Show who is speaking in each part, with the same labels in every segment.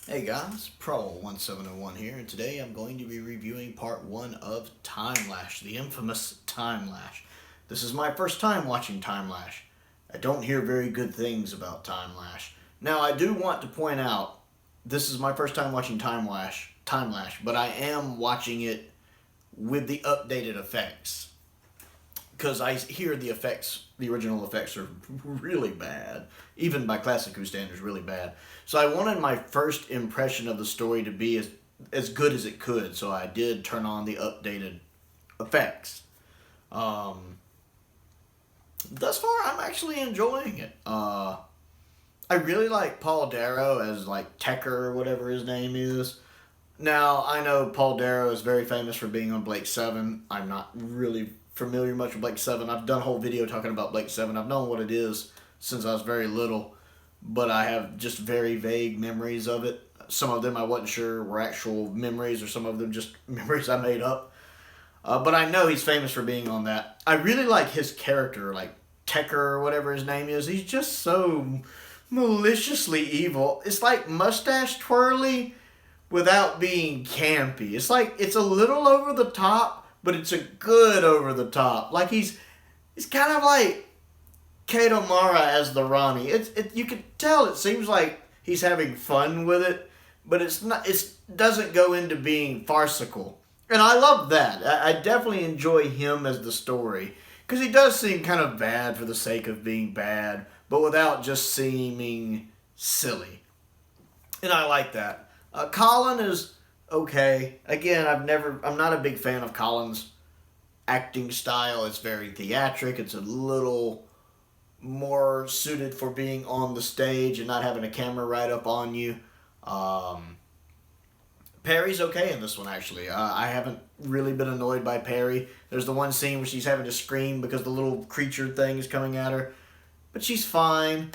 Speaker 1: Hey guys, Prowl 1701 here, and today I'm going to be reviewing part 1 of Timelash, the infamous Timelash. This is my first time watching Timelash. I don't hear very good things about Timelash. Now, I do want to point out, this is my first time watching Timelash, but I am watching it with the updated effects. Because I hear the original effects are really bad. Even by Classic Who standards, really bad. So I wanted my first impression of the story to be as good as it could. So I did turn on the updated effects. Thus far, I'm actually enjoying it. I really like Paul Darrow as like Tecker or whatever his name is. Now, I know Paul Darrow is very famous for being on Blake 7. I'm not really familiar much with Blake 7. I've done a whole video talking about Blake 7. I've known what it is since I was very little, but I have just very vague memories of it. Some of them I wasn't sure were actual memories, or some of them just memories I made up. But I know he's famous for being on that. I really like his character, like Tecker or whatever his name is. He's just so maliciously evil. It's like mustache twirly without being campy. It's like it's a little over the top, but it's a good over the top. Like he's kind of like Kato Mara as the Ronnie. You can tell it seems like he's having fun with it, but it's not. It doesn't go into being farcical, and I love that. I definitely enjoy him as the story because he does seem kind of bad for the sake of being bad, but without just seeming silly, and I like that. Colin is okay. Again, I'm not a big fan of Colin's acting style. It's very theatric. It's a little more suited for being on the stage and not having a camera right up on you. Perry's okay in this one, actually. I haven't really been annoyed by Perry. There's the one scene where she's having to scream because the little creature thing is coming at her, but she's fine.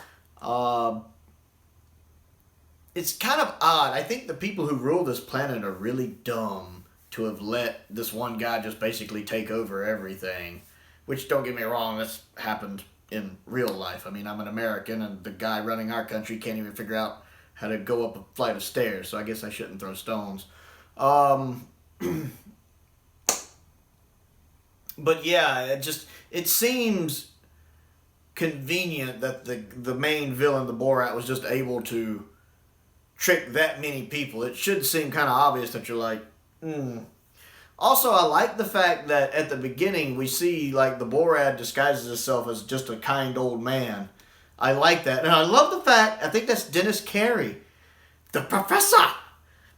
Speaker 1: It's kind of odd. I think the people who rule this planet are really dumb to have let this one guy just basically take over everything. Which, don't get me wrong, that's happened in real life. I mean, I'm an American, and the guy running our country can't even figure out how to go up a flight of stairs, so I guess I shouldn't throw stones. But yeah, it seems convenient that the main villain, the Borat, was just able to trick that many people. It should seem kind of obvious that you're like, Also, I like the fact that at the beginning we see like the Borat disguises himself as just a kind old man. I like that. And I love the fact, I think that's Dennis Carey. The Professor!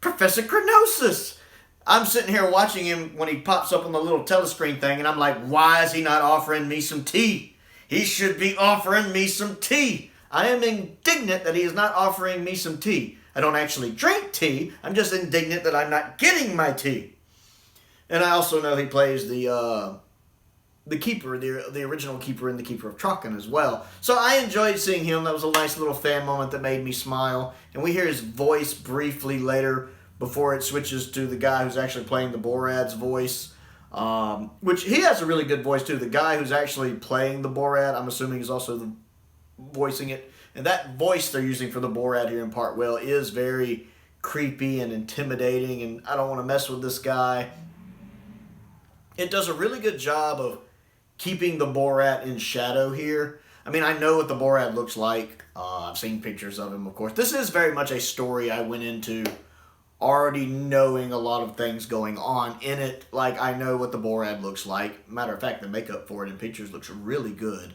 Speaker 1: Professor Chronosis! I'm sitting here watching him when he pops up on the little telescreen thing, and I'm like, why is he not offering me some tea? He should be offering me some tea. I am indignant that he is not offering me some tea. I don't actually drink tea. I'm just indignant that I'm not getting my tea. And I also know he plays the keeper, the original keeper in The Keeper of Traken as well. So I enjoyed seeing him. That was a nice little fan moment that made me smile. And we hear his voice briefly later before it switches to the guy who's actually playing the Borat's voice. Which he has a really good voice too. The guy who's actually playing the Borat, I'm assuming, is also voicing it. And that voice they're using for the Borat here in Part Well is very creepy and intimidating, and I don't want to mess with this guy. It does a really good job of keeping the Borat in shadow here. I mean, I know what the Borat looks like. I've seen pictures of him, of course. This is very much a story I went into already knowing a lot of things going on in it. Like, I know what the Borat looks like. Matter of fact, the makeup for it in pictures looks really good.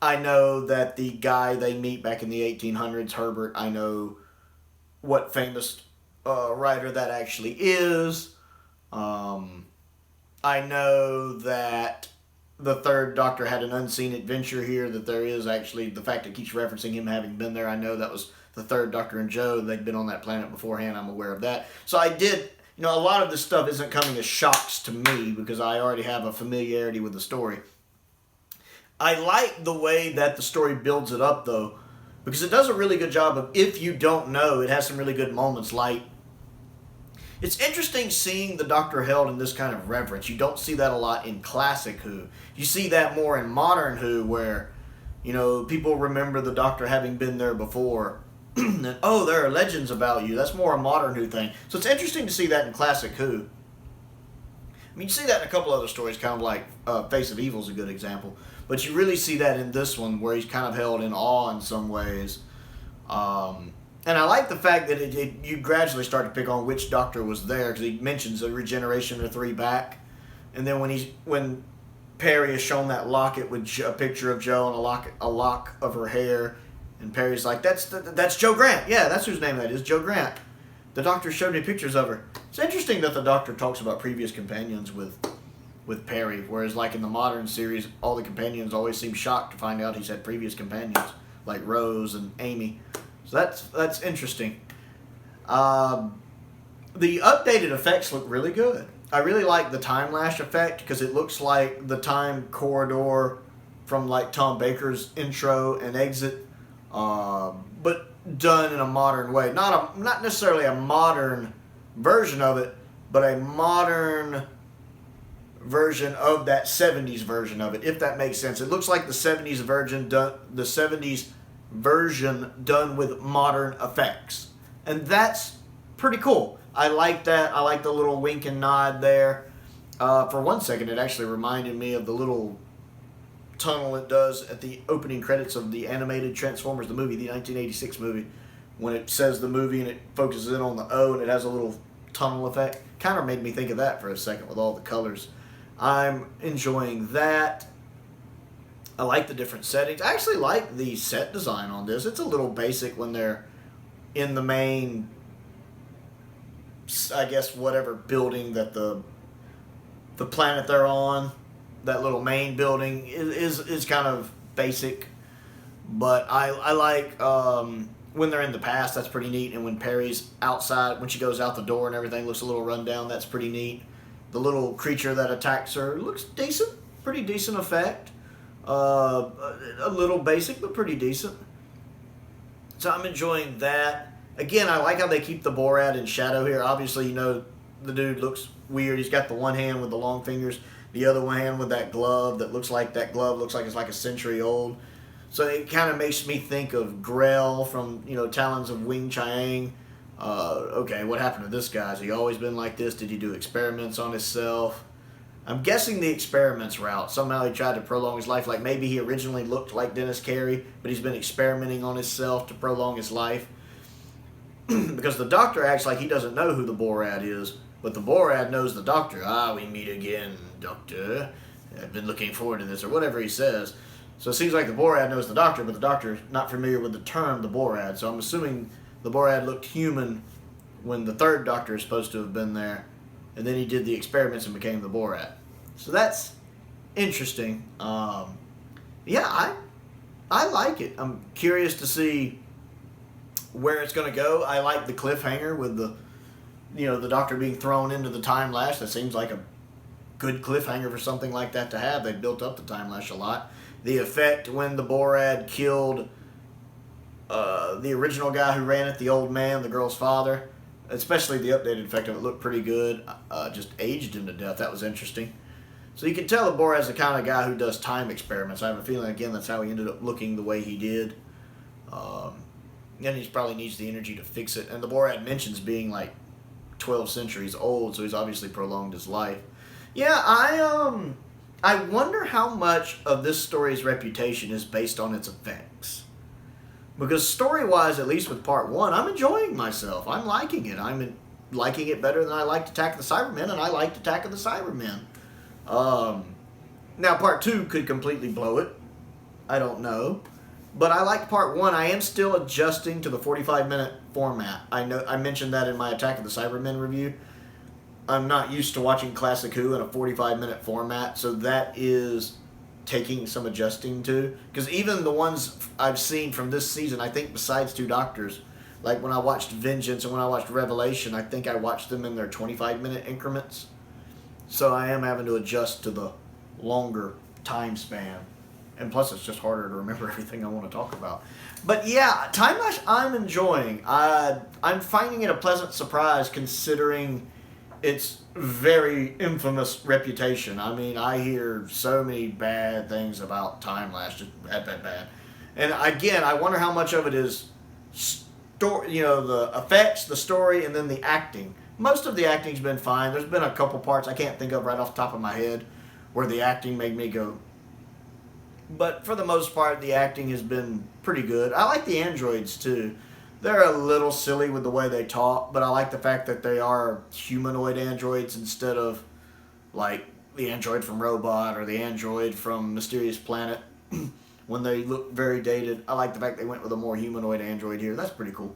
Speaker 1: I know that the guy they meet back in the 1800s, Herbert, I know what famous writer that actually is. I know that the third Doctor had an unseen adventure here, that there is actually, the fact it keeps referencing him having been there, I know that was the third Doctor and Joe. They'd been on that planet beforehand, I'm aware of that. So I did, a lot of this stuff isn't coming as shocks to me because I already have a familiarity with the story. I like the way that the story builds it up, though, because it does a really good job of, if you don't know, it has some really good moments. Like, it's interesting seeing the Doctor held in this kind of reverence. You don't see that a lot in classic Who. You see that more in modern Who, where, people remember the Doctor having been there before. and, oh, there are legends about you. That's more a modern Who thing. So it's interesting to see that in classic Who. I mean, you see that in a couple other stories, kind of like Face of Evil is a good example. But you really see that in this one, where he's kind of held in awe in some ways. And I like the fact that you gradually start to pick on which Doctor was there, because he mentions a regeneration of 3 back. And then when Perry is shown that locket with a picture of Jo and a lock of her hair, and Perry's like, that's Jo Grant. Yeah, that's whose name that is, Jo Grant. The Doctor showed me pictures of her. It's interesting that the Doctor talks about previous companions with Perry, whereas like in the modern series, all the companions always seem shocked to find out he's had previous companions, like Rose and Amy. So that's interesting. The updated effects look really good. I really like the Timelash effect, because it looks like the time corridor from like Tom Baker's intro and exit, but done in a modern way. Not necessarily a modern version of it, but a modern version of that 70s version of it, if that makes sense. It looks like the 70s version done with modern effects. And that's pretty cool. I like that. I like the little wink and nod there. For one second, it actually reminded me of the little tunnel it does at the opening credits of the animated Transformers, the movie, the 1986 movie, when it says the movie and it focuses in on the O and it has a little tunnel effect. Kind of made me think of that for a second with all the colors. I'm enjoying that. I like the different settings. I actually like the set design on this. It's a little basic when they're in the main, I guess, whatever building that the planet they're on, that little main building is kind of basic. But I like when they're in the past, that's pretty neat. And when Perry's outside, when she goes out the door and everything looks a little run down, that's pretty neat. The little creature that attacks her looks decent, pretty decent effect. A little basic, but pretty decent. So I'm enjoying that. Again, I like how they keep the Borat in shadow here. Obviously, you know, the dude looks weird. He's got the one hand with the long fingers, the other one hand with that glove that looks like it's like a century old. So it kind of makes me think of Grell from, you know, Talons of Wing Chiang. Okay, what happened to this guy? Has he always been like this? Did he do experiments on himself? I'm guessing the experiments route. Somehow he tried to prolong his life. Like maybe he originally looked like Dennis Carey, but he's been experimenting on himself to prolong his life. Because the Doctor acts like he doesn't know who the Borat is, but the Borat knows the Doctor. Ah, we meet again, Doctor. I've been looking forward to this, or whatever he says. So it seems like the Borat knows the Doctor, but the Doctor's not familiar with the term the Borat. So I'm assuming the Borat looked human when the third Doctor is supposed to have been there, and then he did the experiments and became the Borat. So that's interesting. Yeah, I like it. I'm curious to see where it's going to go. I like the cliffhanger with the Doctor being thrown into the Timelash. That seems like a good cliffhanger for something like that to have. They built up the Timelash a lot. The effect when the Borat killed the original guy who ran it, the old man, the girl's father, especially the updated effect of it, looked pretty good. Just aged him to death. That was interesting. So you can tell the Borat's the kind of guy who does time experiments. I have a feeling, again, that's how he ended up looking the way he did. And he probably needs the energy to fix it. And the Borat mentions being like 12 centuries old, so he's obviously prolonged his life. Yeah, I wonder how much of this story's reputation is based on its effects. Because story-wise, at least with part 1, I'm enjoying myself. I'm liking it. I'm liking it better than I liked Attack of the Cybermen, and I liked Attack of the Cybermen. Now, part 2 could completely blow it. I don't know. But I liked part 1. I am still adjusting to the 45-minute format. I mentioned that in my Attack of the Cybermen review. I'm not used to watching Classic Who in a 45-minute format, so that is taking some adjusting to. Because even the ones I've seen from this season, I think besides 2 Doctors, like when I watched Vengeance and when I watched Revelation, I think I watched them in their 25-minute increments. So I am having to adjust to the longer time span. And plus, it's just harder to remember everything I want to talk about. But yeah, Timelash I'm enjoying. I'm finding it a pleasant surprise considering its very infamous reputation. I mean, I hear so many bad things about Timelash, just bad. And again, I wonder how much of it is the effects, the story, and then the acting. Most of the acting's been fine. There's been a couple parts I can't think of right off the top of my head where the acting made me go. But for the most part, the acting has been pretty good. I like the androids too. They're a little silly with the way they talk, but I like the fact that they are humanoid androids instead of like the android from Robot or the android from Mysterious Planet. When they look very dated, I like the fact they went with a more humanoid android here. That's pretty cool.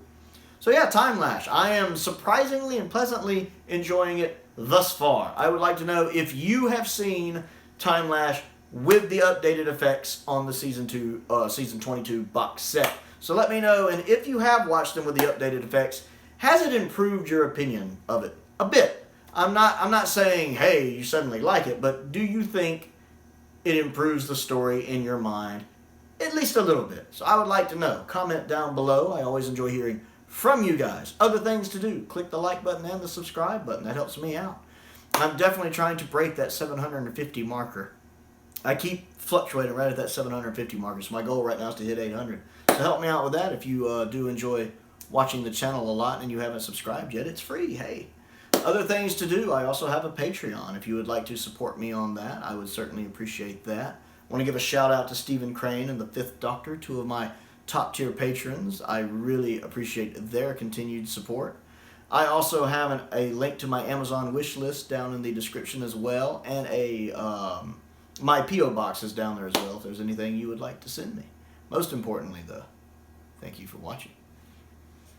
Speaker 1: So yeah, Timelash. I am surprisingly and pleasantly enjoying it thus far. I would like to know if you have seen Timelash with the updated effects on the season 22 box set. So let me know, and if you have watched them with the updated effects, has it improved your opinion of it a bit? I'm not saying, hey, you suddenly like it, but do you think it improves the story in your mind at least a little bit? So I would like to know. Comment down below. I always enjoy hearing from you guys. Other things to do. Click the like button and the subscribe button. That helps me out. I'm definitely trying to break that 750 marker. I keep fluctuating right at that 750 marker. So my goal right now is to hit 800. So help me out with that. If you do enjoy watching the channel a lot and you haven't subscribed yet, it's free. Hey. Other things to do. I also have a Patreon. If you would like to support me on that, I would certainly appreciate that. I want to give a shout out to Stephen Crane and the Fifth Doctor, two of my top tier patrons. I really appreciate their continued support. I also have a link to my Amazon wish list down in the description as well, and my P.O. box is down there as well if there's anything you would like to send me. Most importantly, though, thank you for watching.